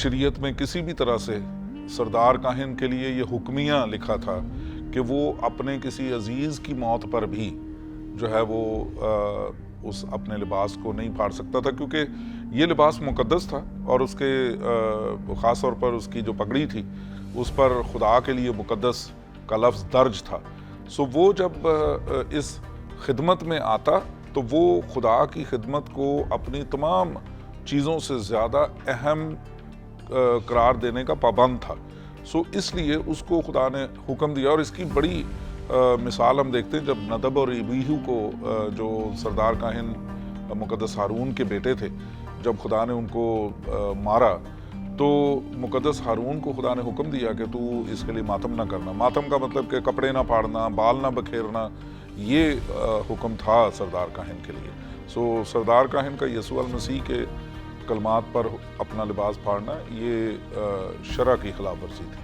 शरीयत में किसी भी तरह से सरदार काहिन के लिए ये हुक्मिया लिखा था कि वो अपने किसी अजीज़ की मौत पर भी जो है वो उस अपने लिबास को नहीं फाड़ सकता था, क्योंकि ये लिबास मुक़द्दस था और उसके ख़ास तौर पर उसकी जो पगड़ी थी उस पर खुदा के लिए मुक़द्दस का लफ्ज़ दर्ज था। सो वो जब इस खिदमत में आता तो वो खुदा की खिदमत को अपनी तमाम चीज़ों से ज़्यादा अहम करार देने का पाबंद था। सो इसलिए उसको खुदा ने हुक्म दिया, और इसकी बड़ी मिसाल हम देखते हैं जब नदब और अबीहू को जो सरदार काहिन मुक़द्दस हारून के बेटे थे, जब खुदा ने उनको मारा तो मुक़द्दस हारून को खुदा ने हुक्म दिया कि तू इसके लिए मातम ना करना। मातम का मतलब कि कपड़े ना फाड़ना, बाल ना बखेरना, ये हुक्म था सरदार काहिन के लिए। सो सरदार काहिन का यीशु अल मसीह के कलमात पर अपना लिबास फाड़ना ये शरअ की खिलाफ वर्जी थी।